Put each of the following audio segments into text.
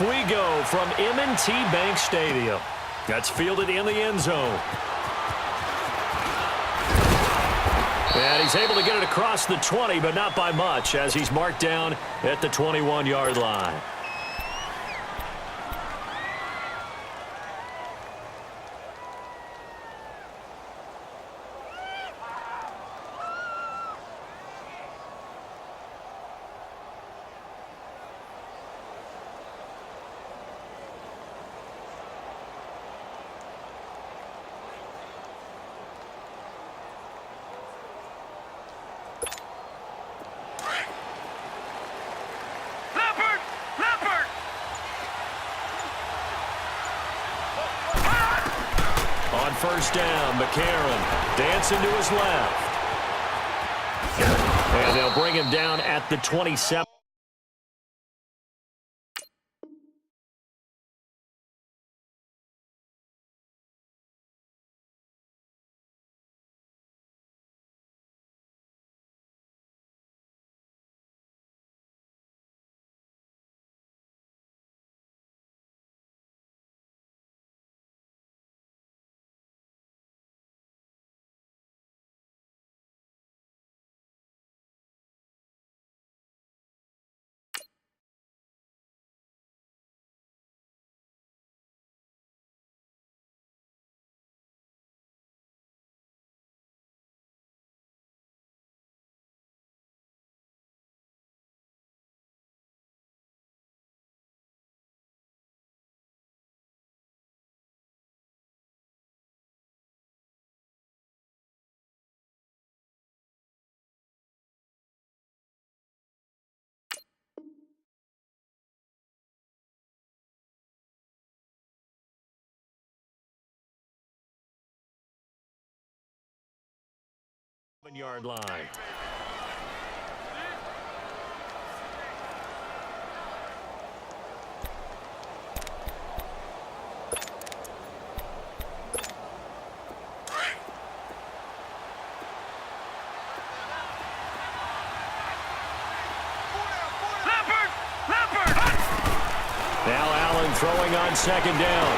off we go from M&T Bank Stadium. That's fielded in the end zone. And he's able to get it across the 20, but not by much, as he's marked down at the 21-yard line. First down, McCarron dancing to his left. And they'll bring him down at the 27. Yard line. Now Allen throwing on second down.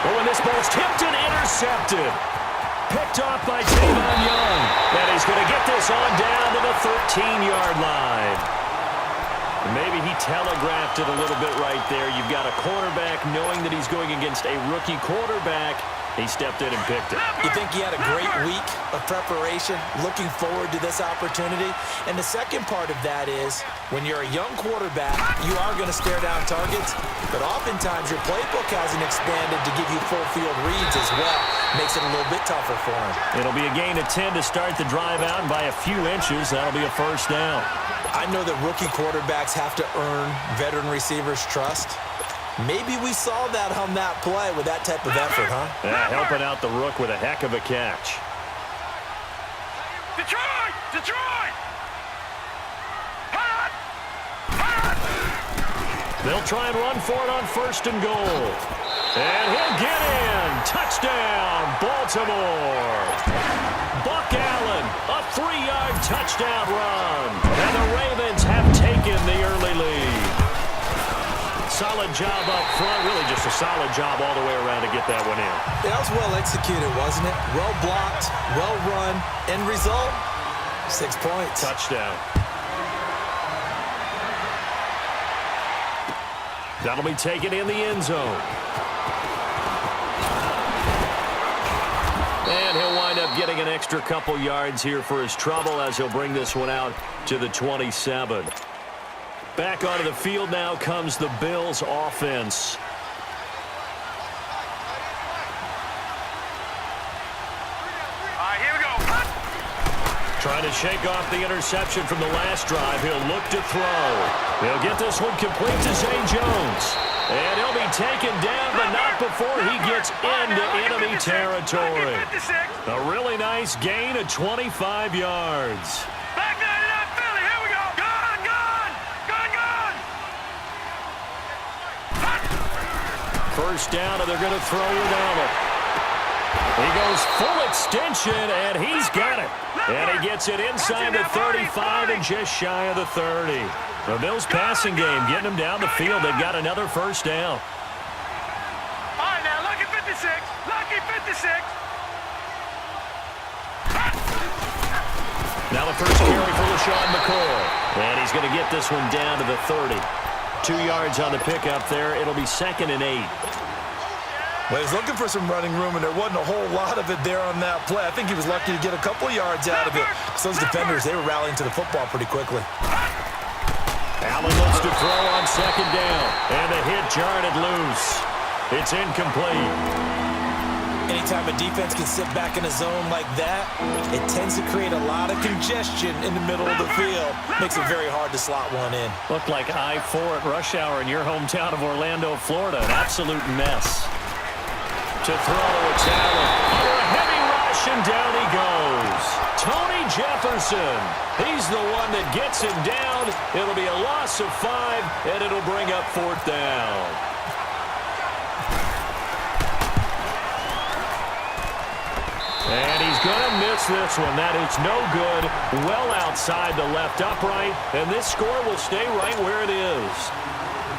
Oh, and this ball's tipped and intercepted. Picked off by Tavon Young. And he's going to get this on down to the 13-yard line. Maybe he telegraphed it a little bit right there. You've got a quarterback knowing that he's going against a rookie quarterback. He stepped in and picked it. You think he had a great week of preparation, looking forward to this opportunity? And the second part of that is, when you're a young quarterback, you are going to stare down targets, but oftentimes your playbook hasn't expanded to give you full field reads as well. Makes it a little bit tougher for him. It'll be a gain of 10 to start the drive out, and by a few inches, that'll be a first down. I know that rookie quarterbacks have to earn veteran receivers' trust. Maybe we saw that on that play with that type of effort, huh? Yeah, helping out the rook with a heck of a catch. Detroit! Detroit! They'll try and run for it on first and goal. And he'll get in. Touchdown, Baltimore. Buck Allen, a 3-yard touchdown run. And the Ravens have taken the early lead. Solid job up front. Really just a solid job all the way around to get that one in. That was well executed, wasn't it? Well blocked, well run. End result, 6 points. Touchdown. That'll be taken in the end zone. And he'll wind up getting an extra couple yards here for his trouble as he'll bring this one out to the 27. Back onto the field now comes the Bills offense. Here we go. Trying to shake off the interception from the last drive. He'll look to throw. He'll get this one complete to Zay Jones. And he'll be taken down, but not before he gets into enemy territory. A really nice gain of 25 yards. Back 99 Philly. Here we go. Gone, gone. Gone, gone. First down, and they're going to throw without it. He goes full extension, and he's got it. And he gets it inside the 35 and just shy of the 30. The Bills' passing game getting them down the field. They've got another first down. All right, now, lucky 56. Lucky 56. Now the first carry for LaShawn McCoy. And he's going to get this one down to the 30. 2 yards on the pickup there. It'll be 2nd and 8. Well, he's looking for some running room, and there wasn't a whole lot of it there on that play. I think he was lucky to get a couple of yards out of it. So those defenders, they were rallying to the football pretty quickly. Allen looks to throw on 2nd down. And the hit jarred it loose. It's incomplete. Anytime a defense can sit back in a zone like that, it tends to create a lot of congestion in the middle of the field. Makes it very hard to slot one in. Looked like I-4 at rush hour in your hometown of Orlando, Florida. An absolute mess. To throw, it's Allen. Under a heavy rush, and down he goes. Tony Jefferson. He's the one that gets him down. It'll be a loss of 5, and it'll bring up 4th down. And he's going to miss this one. That is no good. Well outside the left upright, and this score will stay right where it is.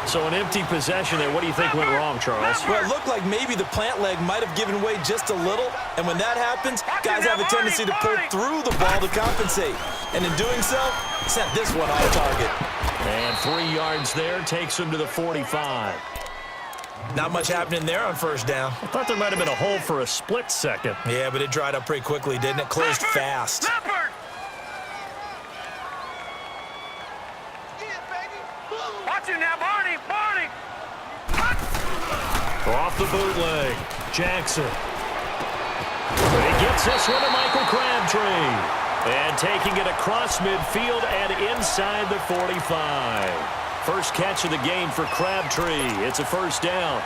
So an empty possession there. What do you think went wrong, Charles? Well, it looked like maybe the plant leg might have given way just a little. And when that happens, guys have a tendency to pull through the ball to compensate. And in doing so, sent this one off target. And 3 yards there takes him to the 45. Not much happening there on first down. I thought there might have been a hole for a split second. Yeah, but it dried up pretty quickly, didn't it? Closed fast. Watch him now, Barney. Barney. Off the bootleg. Jackson. But he gets this one to Michael Crabtree. And taking it across midfield and inside the 45. First catch of the game for Crabtree. It's a first down.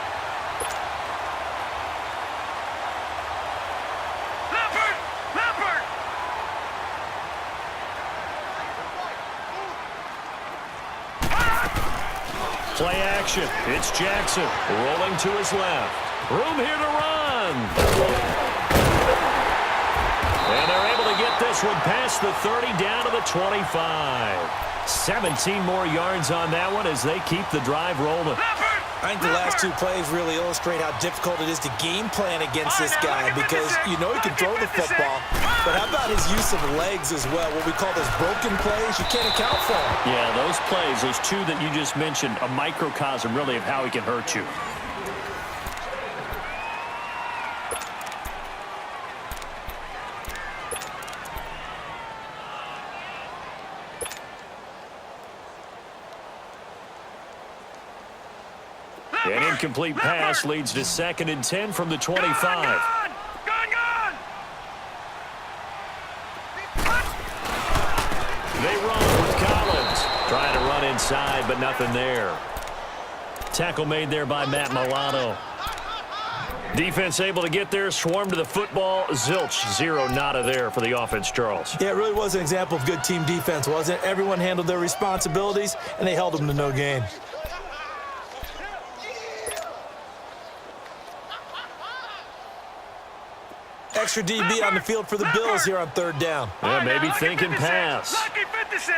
Leopard. Play action. It's Jackson rolling to his left. Room here to run. And they're able to get this one past the 30 down to the 25. 17 more yards on that one as they keep the drive rolling. I think the last 2 plays really illustrate how difficult it is to game plan against this guy because you know he can throw the football, but how about his use of legs as well? What we call those broken plays, you can't account for them. Yeah, those plays, those 2 that you just mentioned, a microcosm really of how he can hurt you. An incomplete pass leads to 2nd and 10 from the 25. Gone. They run with Collins. Trying to run inside, but nothing there. Tackle made there by Matt Milano. Defense able to get there, swarm to the football. Zilch, 0 nada there for the offense, Charles. Yeah, it really was an example of good team defense, wasn't it? Everyone handled their responsibilities, and they held them to no gain. Extra DB on the field for the Bills here on 3rd down. Yeah, maybe thinking pass. Lucky 56.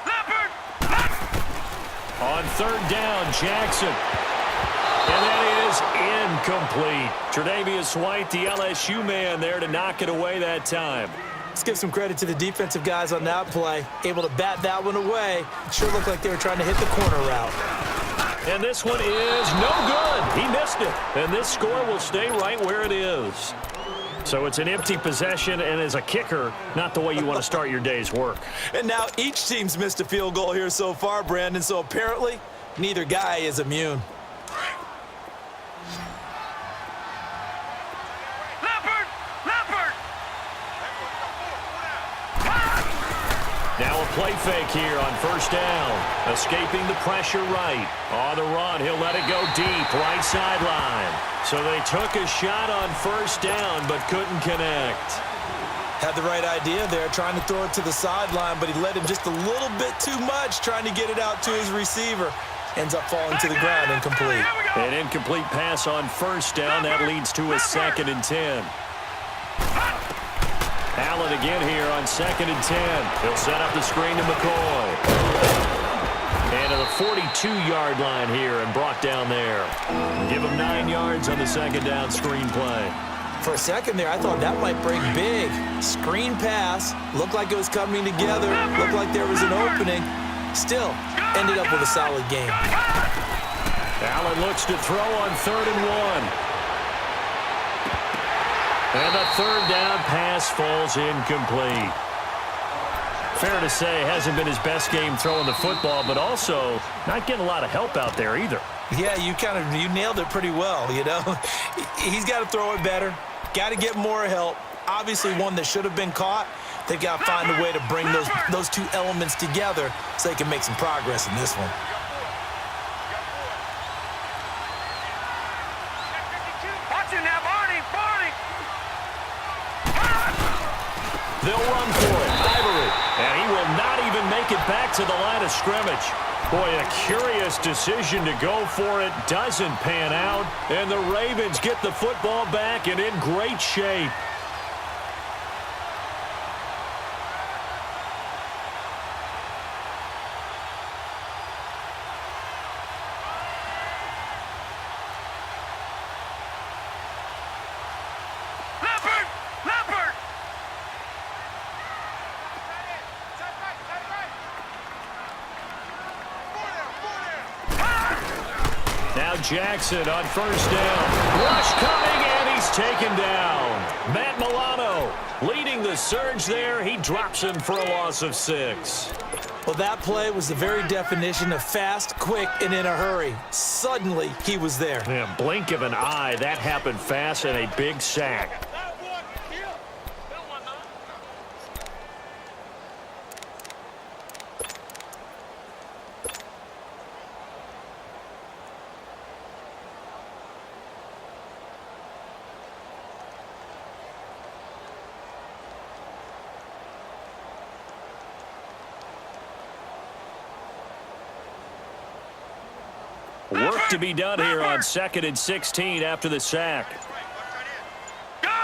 Leopard. On 3rd down, Jackson. And that is incomplete. Tre'Davious White, the LSU man there to knock it away that time. Let's give some credit to the defensive guys on that play. Able to bat that one away. Sure looked like they were trying to hit the corner route. And this one is no good. He missed it. And this score will stay right where it is. So it's an empty possession, and as a kicker, not the way you want to start your day's work. And now each team's missed a field goal here so far, Brandon, so apparently neither guy is immune. Leopard. Now a play fake here on 1st down. Escaping the pressure right. On the run, he'll let it go deep, right sideline. So they took a shot on 1st down, but couldn't connect. Had the right idea there, trying to throw it to the sideline, but he led him just a little bit too much, trying to get it out to his receiver. Ends up falling to the ground incomplete. Here we go. An incomplete pass on first down. That leads to a 2nd and 10. Allen again here on 2nd and 10. He'll set up the screen to McCoy. And to the 42-yard line here and brought down there. Give him 9 yards on the 2nd down screen play. For a second there, I thought that might break big. Screen pass. Looked like it was coming together. Looked like there was an opening. Still, ended up with a solid game. Allen looks to throw on 3rd and 1. And the 3rd down pass falls incomplete. Fair to say, hasn't been his best game throwing the football, but also not getting a lot of help out there either. Yeah, you nailed it pretty well, you know. He's got to throw it better. Got to get more help. Obviously one that should have been caught. They've got to find a way to bring those two elements together so they can make some progress in this one. Watch it now, Barney. They'll run for it. Ivory. And he will not even make it back to the line of scrimmage. Boy, a curious decision to go for it. Doesn't pan out. And the Ravens get the football back and in great shape. Now Jackson on 1st down. Rush coming, and he's taken down. Matt Milano leading the surge there. He drops him for a loss of 6. Well, that play was the very definition of fast, quick, and in a hurry. Suddenly, he was there. Yeah, blink of an eye. That happened fast and a big sack. Work to be done here on 2nd and 16 after the sack. Gone!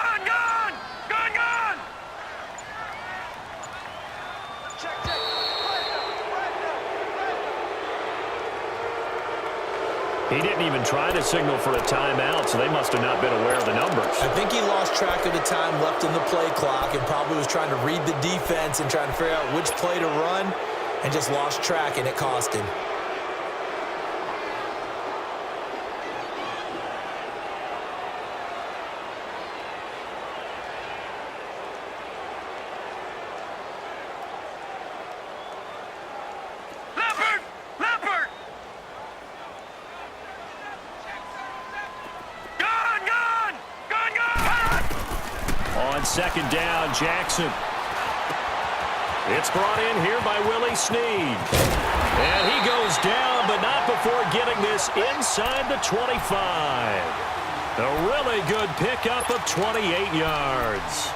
He didn't even try to signal for a timeout, so they must have not been aware of the numbers. I think he lost track of the time left in the play clock and probably was trying to read the defense and trying to figure out which play to run and just lost track, and it cost him. On 2nd down, Jackson. It's brought in here by Willie Snead. And he goes down, but not before getting this inside the 25. A really good pickup of 28 yards.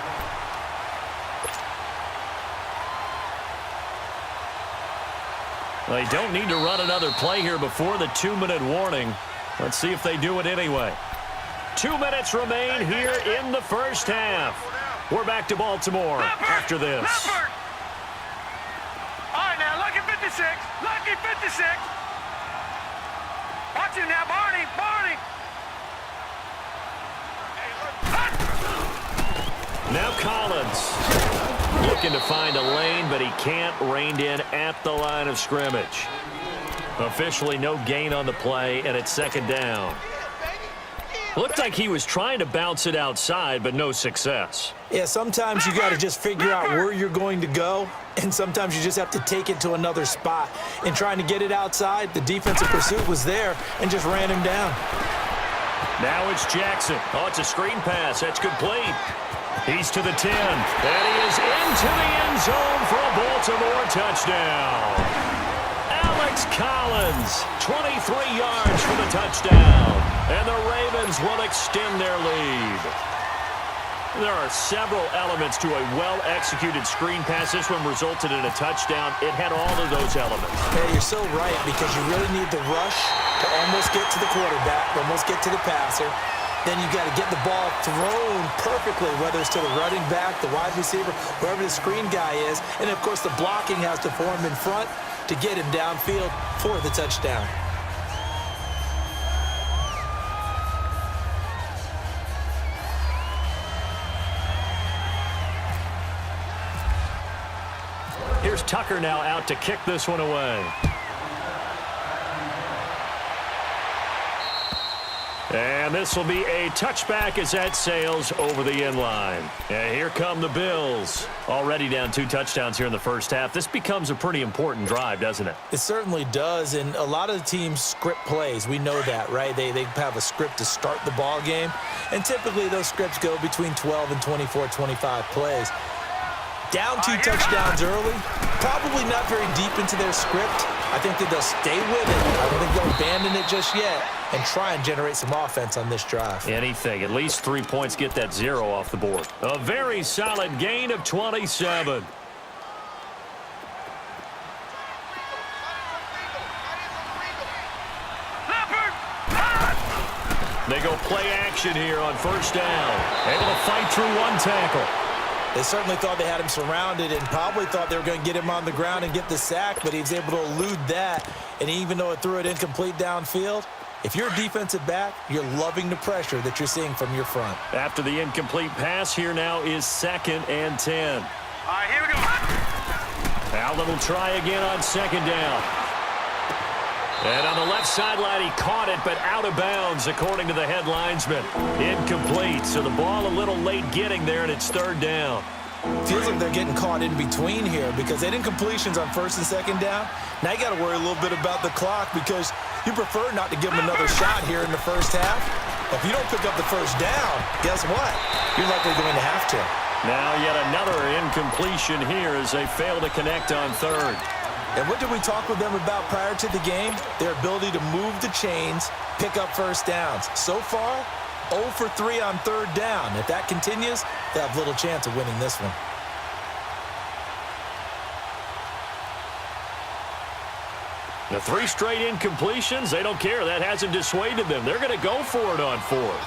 They don't need to run another play here before the 2-minute warning. Let's see if they do it anyway. 2 minutes remain here in the first half. We're back to Baltimore after this. All right, now, lucky 56. Lucky 56. Watch him now, Barney. Now Collins looking to find a lane, but he can't. Reined in at the line of scrimmage. Officially no gain on the play, and it's 2nd down. Looked like he was trying to bounce it outside, but no success. Yeah, sometimes you got to just figure out where you're going to go, and sometimes you just have to take it to another spot. In trying to get it outside, the defensive pursuit was there and just ran him down. Now it's Jackson. Oh, it's a screen pass. That's complete. He's to the 10, and he is into the end zone for a Baltimore touchdown. Alex Collins, 23 yards for the touchdown. And the Ravens will extend their lead. There are several elements to a well-executed screen pass. This one resulted in a touchdown. It had all of those elements. Yeah, you're so right, because you really need the rush to to almost get to the quarterback, almost get to the passer. Then you got to get the ball thrown perfectly, whether it's to the running back, the wide receiver, whoever the screen guy is. And, of course, the blocking has to form in front to get him downfield for the touchdown. Here's Tucker now out to kick this one away. And this will be a touchback as that sails over the end line. And here come the Bills. Already down 2 touchdowns here in the first half. This becomes a pretty important drive, doesn't it? It certainly does, and a lot of the teams script plays. We know that, right? They have a script to start the ball game, and typically those scripts go between 12 and 24, 25 plays. Down 2 touchdowns early, probably not very deep into their script. I think that they'll stay with it. I don't think they'll abandon it just yet and try and generate some offense on this drive. Anything. At least 3 points, get that 0 off the board. A very solid gain of 27. They go play action here on first down. Able to fight through 1 tackle. They certainly thought they had him surrounded and probably thought they were going to get him on the ground and get the sack, but he was able to elude that. And even though it threw it incomplete downfield, if you're a defensive back, you're loving the pressure that you're seeing from your front. After the incomplete pass, here now is 2nd and 10. All right, here we go. Allen will try again on 2nd down. And on the left sideline, he caught it, but out of bounds, according to the head linesman. Incomplete, so the ball a little late getting there, and it's 3rd down. Feels like they're getting caught in between here because they had incompletions on 1st and 2nd down. Now you got to worry a little bit about the clock because you prefer not to give them another shot here in the first half. If you don't pick up the first down, guess what? You're likely going to have to. Now yet another incompletion here as they fail to connect on 3rd. And what did we talk with them about prior to the game? Their ability to move the chains, pick up first downs. So far, 0 for 3 on 3rd down. If that continues, they have little chance of winning this one. The 3 straight incompletions, they don't care. That hasn't dissuaded them. They're going to go for it on 4th.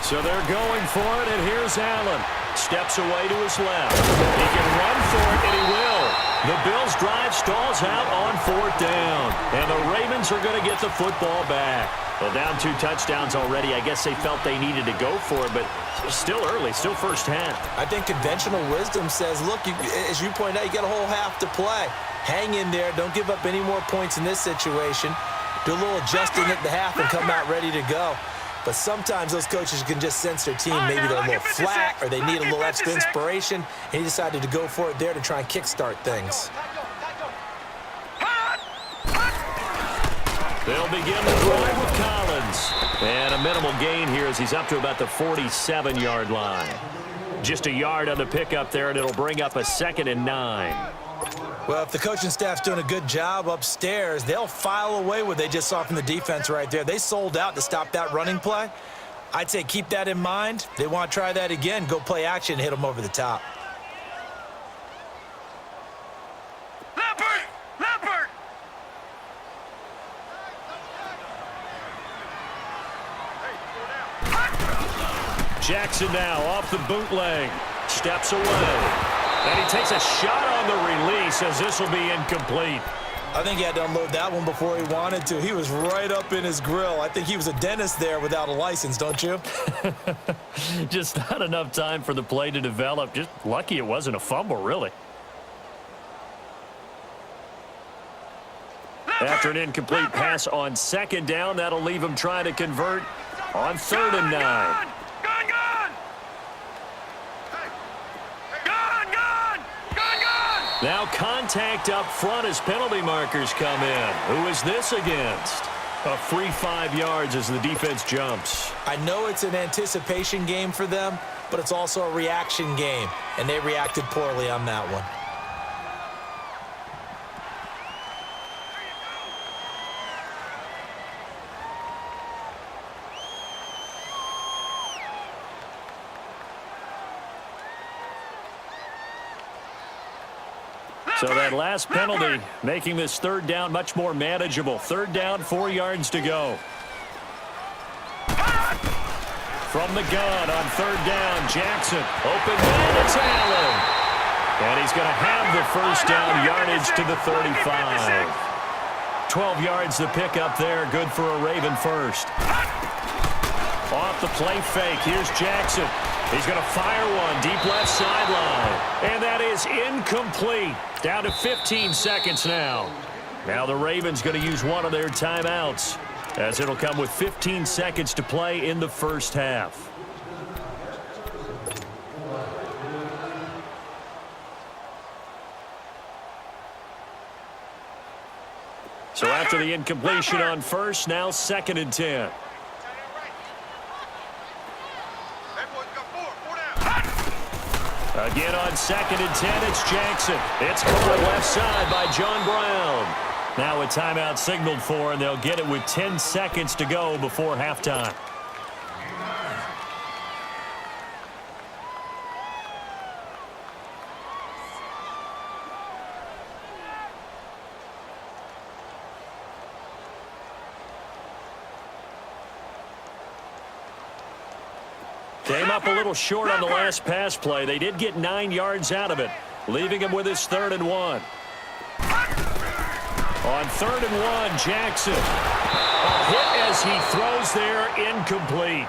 So they're going for it, and here's Allen. Steps away to his left. He can run for it, and he will. The Bills' drive stalls out on 4th down. And the Ravens are going to get the football back. Well, down 2 touchdowns already. I guess they felt they needed to go for it, but still early, still first half. I think conventional wisdom says, look, as you point out, you got a whole half to play. Hang in there. Don't give up any more points in this situation. Do a little adjusting at the half and come out ready to go. But sometimes those coaches can just sense their team. Maybe they're a little flat or they need a little extra inspiration. And he decided to go for it there to try and kickstart things. They'll begin the drive with Collins. And a minimal gain here as he's up to about the 47-yard line. Just a yard on the pickup there, and it'll bring up a 2nd and 9. Well, if the coaching staff's doing a good job upstairs, they'll file away what they just saw from the defense right there. They sold out to stop that running play. I'd say keep that in mind. They want to try that again. Go play action, hit them over the top. Leopard! Jackson now off the bootleg. Steps away. And he takes a shot on the release as this will be incomplete. I think he had to unload that one before he wanted to. He was right up in his grill. I think he was a dentist there without a license, don't you? Just not enough time for the play to develop. Just lucky it wasn't a fumble, really. After an incomplete pass on 2nd down, that'll leave him trying to convert on 3rd and 9. Now contact up front as penalty markers come in. Who is this against? A free 5 yards as the defense jumps. I know it's an anticipation game for them, but it's also a reaction game, and they reacted poorly on that one. So that last penalty making this third down much more manageable. Third down, 4 yards to go. From the gun on third down, Jackson. Open man, it's Allen. And he's going to have the first down yardage to the 35. 12 yards to pick up there. Good for a Raven first. Off the play fake. Here's Jackson. He's going to fire one deep left sideline. And that is incomplete. Down to 15 seconds now. Now the Ravens going to use one of their timeouts, as it'll come with 15 seconds to play in the first half. So after the incompletion on first, now 2nd and 10. Again on 2nd and 10, it's Jackson. It's caught left side by John Brown. Now a timeout signaled for, and they'll get it with 10 seconds to go before halftime. Came up a little short on the last pass play. They did get 9 yards out of it, leaving him with his 3rd and 1. On 3rd and 1, Jackson. A hit as he throws there, incomplete.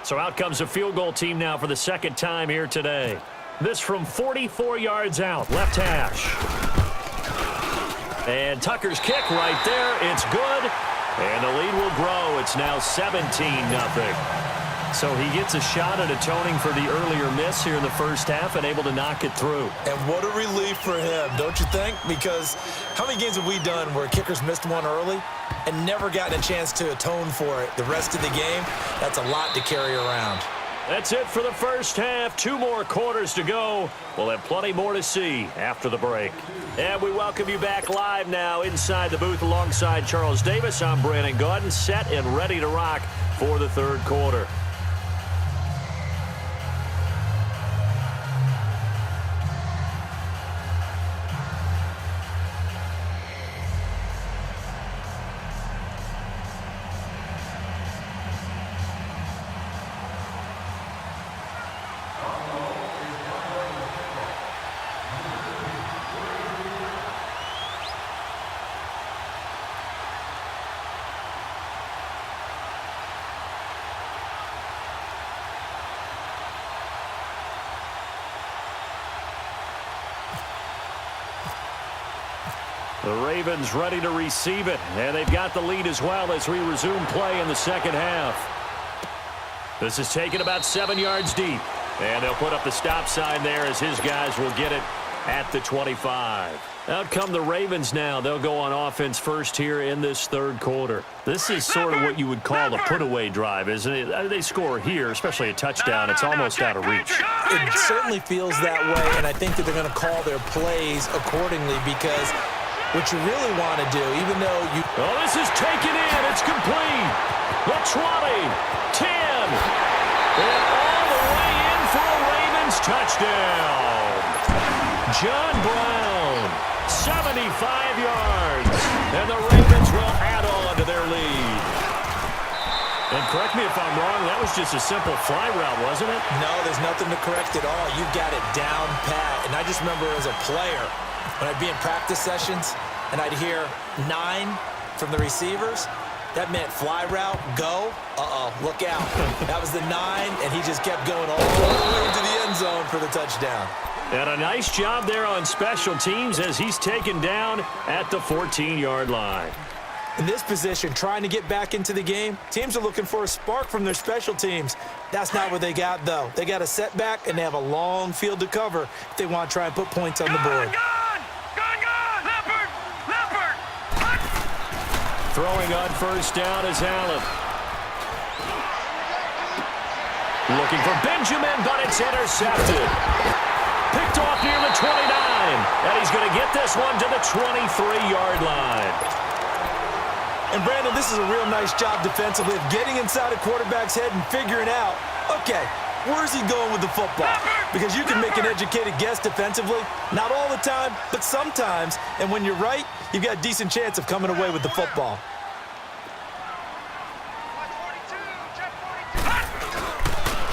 So out comes a field goal team now for the 2nd time here today. This from 44 yards out, left hash. And Tucker's kick right there. It's good. And the lead will grow. It's now 17-0. So he gets a shot at atoning for the earlier miss here in the first half and able to knock it through. And what a relief for him, don't you think? Because how many games have we done where kickers missed one early and never gotten a chance to atone for it the rest of the game? That's a lot to carry around. That's it for the first half. 2 more quarters to go. We'll have plenty more to see after the break. And we welcome you back live now inside the booth alongside Charles Davis. I'm Brandon Gaudin, set and ready to rock for the 3rd quarter. The Ravens ready to receive it, and they've got the lead as well as we resume play in the 2nd half. This is taken about 7 yards deep, and they'll put up the stop sign there as his guys will get it at the 25. Out come the Ravens now. They'll go on offense first here in this 3rd quarter. This is sort of what you would call a put-away drive, isn't it? They score here, especially a touchdown. It's almost out of reach. It certainly feels that way, and I think that they're going to call their plays accordingly because what you really want to do, even though you... Oh, this is taken in. It's complete. The 20, 10, and all the way in for a Ravens touchdown. John Brown, 75 yards, and the Ravens will add on to their lead. And correct me if I'm wrong, that was just a simple fly route, wasn't it? No, there's nothing to correct at all. You got it down pat. And I just remember as a player, when I'd be in practice sessions and I'd hear 9 from the receivers, that meant fly route, go, look out. That was the 9, and he just kept going all the way to the end zone for the touchdown. And a nice job there on special teams as he's taken down at the 14-yard line. In this position, trying to get back into the game, teams are looking for a spark from their special teams. That's not what they got, though. They got a setback, and they have a long field to cover if they want to try and put points on the board. Throwing on first down is Allen. Looking for Benjamin, but it's intercepted. Picked off near the 29. And he's going to get this one to the 23-yard line. And, Brandon, this is a real nice job defensively of getting inside a quarterback's head and figuring out, okay, where's he going with the football? Because you can make an educated guess defensively. Not all the time, but sometimes. And when you're right, you've got a decent chance of coming away with the football.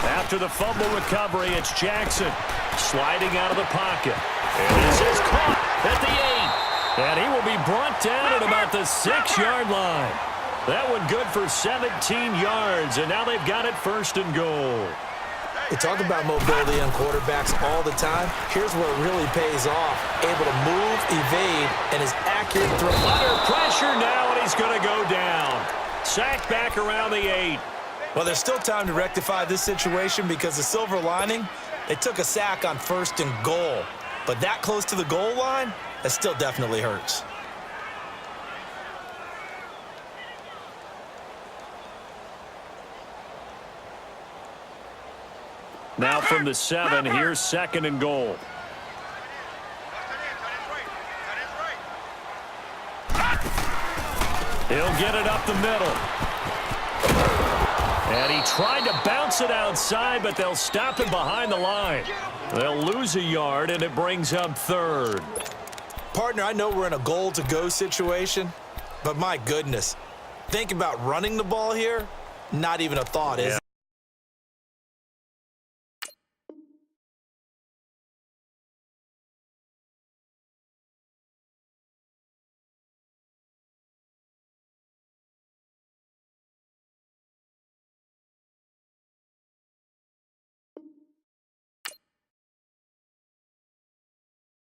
After the fumble recovery, it's Jackson sliding out of the pocket. And this is caught at the 8. And he will be brought down at about the 6-yard line. That one good for 17 yards, and now they've got it first and goal. They talk about mobility on quarterbacks all the time. Here's where it really pays off. Able to move, evade, and his accurate throw. Under pressure now, and he's going to go down. Sacked back around the 8. Well, there's still time to rectify this situation because the silver lining, they took a sack on 1st and goal. But that close to the goal line, that still definitely hurts. Now from the 7, here's 2nd and goal. He'll get it up the middle. And he tried to bounce it outside, but they'll stop him behind the line. They'll lose a yard, and it brings up 3rd. Partner, I know we're in a goal-to-go situation, but my goodness, think about running the ball here. Not even a thought, is it?